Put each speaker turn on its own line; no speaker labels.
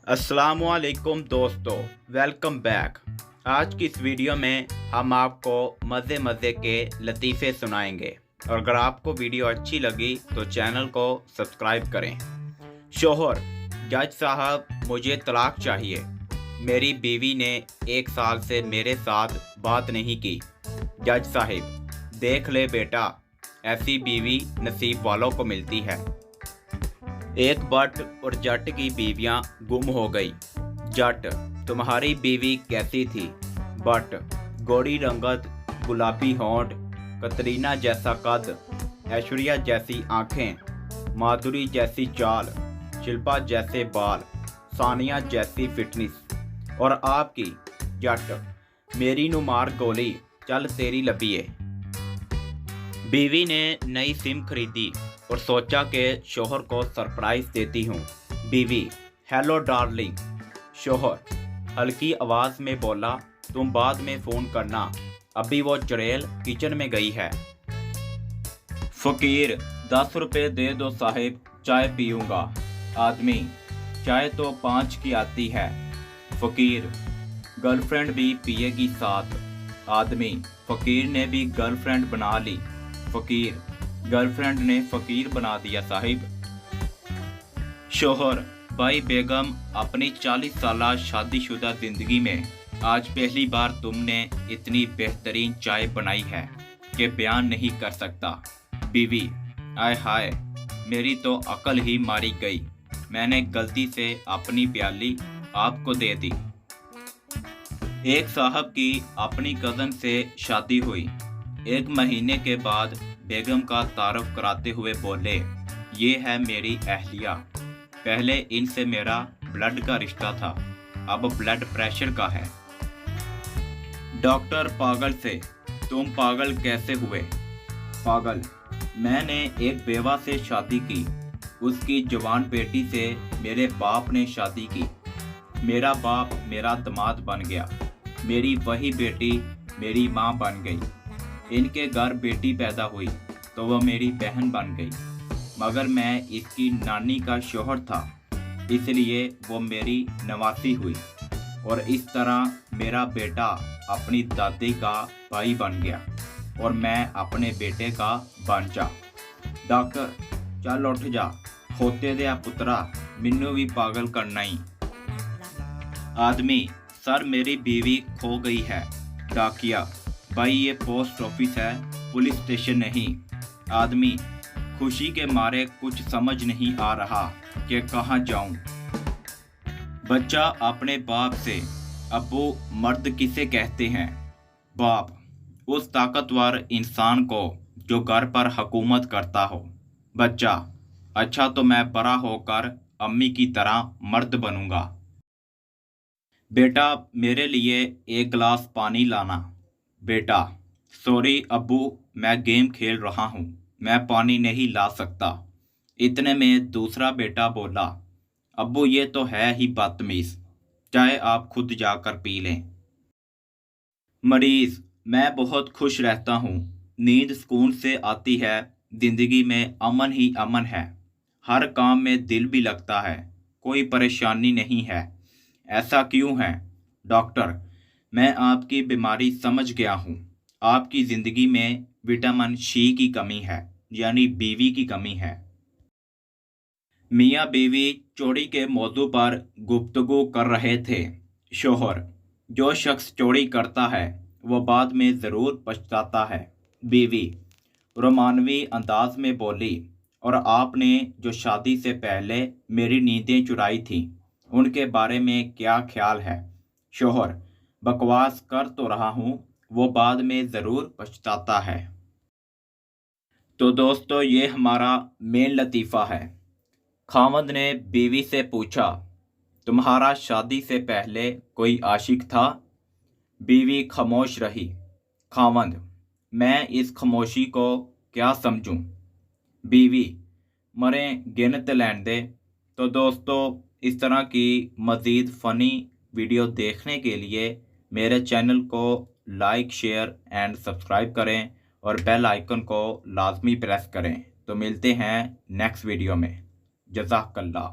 अस्सलामुअलैकुम दोस्तों, welcome back. आज की इस वीडियो में हम आपको मज़े के लतीफ़े सुनाएंगे और अगर आपको वीडियो अच्छी लगी तो चैनल को सब्सक्राइब करें। शोहर: जज साहब, मुझे तलाक चाहिए। मेरी बीवी ने 1 साल से मेरे साथ बात नहीं की। जज साहिब: देख ले बेटा, ऐसी बीवी नसीब वालों को मिलती है। एक बट और जट की बीवियां गुम हो गई। जट: तुम्हारी बीवी कैसी थी? बट: गोरी रंगत, गुलाबी होंठ, कतरीना जैसा कद, ऐश्वर्या जैसी आंखें, माधुरी जैसी चाल, शिल्पा जैसे बाल, सानिया जैसी फिटनेस। और आपकी? जट: मेरी नु मार गोली, चल तेरी लबीए। बीवी ने नई सिम खरीदी और सोचा कि शोहर को सरप्राइज देती हूँ। बीवी: हेलो डार्लिंग। शोहर हल्की आवाज़ में बोला, तुम बाद में फ़ोन करना, अभी वो चुड़ैल किचन में गई है। फ़कीर: 10 रुपये दे दो साहिब, चाय पीऊँगा। आदमी: चाय तो 5 की आती है। फ़कीर: गर्लफ्रेंड भी पिएगी साथ। आदमी: फ़कीर ने भी गर्लफ्रेंड बना ली। फ़कीर: गर्लफ्रेंड ने फ़कीर बना दिया साहिब। शोहर: भाई बेगम, अपनी 40 साला शादीशुदा ज़िंदगी में आज पहली बार तुमने इतनी बेहतरीन चाय बनाई है कि बयान नहीं कर सकता। बीवी: आय हाय, मेरी तो अकल ही मारी गई, मैंने गलती से अपनी प्याली आपको दे दी। एक साहब की अपनी कज़न से शादी हुई। 1 महीने के बाद बेगम का तारुफ कराते हुए बोले, ये है मेरी अहलिया। पहले इनसे मेरा ब्लड का रिश्ता था, अब ब्लड प्रेशर का है। डॉक्टर पागल से: तुम पागल कैसे हुए? पागल: मैंने एक बेवा से शादी की, उसकी जवान बेटी से मेरे बाप ने शादी की। मेरा बाप मेरा दामाद बन गया, मेरी वही बेटी मेरी माँ बन गई। इनके घर बेटी पैदा हुई तो वह मेरी बहन बन गई, मगर मैं इसकी नानी का शौहर था, इसलिए वो मेरी नवासी हुई और इस तरह मेरा बेटा अपनी दादी का भाई बन गया और मैं अपने बेटे का बांचा। डॉक्टर: चल उठ जा, खोते दे पुत्रा, मिन्नू भी पागल करना ही। आदमी: सर मेरी बीवी खो गई है। डाकिया: भाई ये पोस्ट ऑफिस है, पुलिस स्टेशन नहीं। आदमी: खुशी के मारे कुछ समझ नहीं आ रहा कि कहाँ जाऊं। बच्चा अपने बाप से: अब्बू, मर्द किसे कहते हैं? बाप: उस ताकतवर इंसान को जो घर पर हुकूमत करता हो। बच्चा: अच्छा, तो मैं बड़ा होकर अम्मी की तरह मर्द बनूंगा। बेटा, मेरे लिए 1 गिलास पानी लाना। बेटा: सॉरी अब्बू, मैं गेम खेल रहा हूँ, मैं पानी नहीं ला सकता। इतने में दूसरा बेटा बोला, अब्बू ये तो है ही बदतमीज़, चाहे आप खुद जाकर पी लें। मरीज़: मैं बहुत खुश रहता हूँ, नींद सुकून से आती है, ज़िंदगी में अमन ही अमन है, हर काम में दिल भी लगता है, कोई परेशानी नहीं है। ऐसा क्यों है? डॉक्टर: मैं आपकी बीमारी समझ गया हूँ, आपकी ज़िंदगी में विटामिन सी की कमी है, यानी बीवी की कमी है। मियाँ बीवी चोरी के मौजू पर गुफ्तगू कर रहे थे। शोहर: जो शख्स चोरी करता है वो बाद में ज़रूर पछताता है। बीवी रोमानवी अंदाज में बोली, और आपने जो शादी से पहले मेरी नींदें चुराई थी उनके बारे में क्या ख्याल है? शोहर: बकवास कर तो रहा हूँ, वो बाद में ज़रूर पछताता है। तो दोस्तों, ये हमारा मेन लतीफ़ा है। खामद ने बीवी से पूछा, तुम्हारा शादी से पहले कोई आशिक था? बीवी खामोश रही। खामद: मैं इस खामोशी को क्या समझूं? बीवी: मरें गिनत लैन दे। तो दोस्तों, इस तरह की मज़ीद फ़नी वीडियो देखने के लिए मेरे चैनल को लाइक, शेयर एंड सब्सक्राइब करें और बेल आइकन को लाजमी प्रेस करें। तो मिलते हैं नेक्स्ट वीडियो में। जज़ाकल्लाह।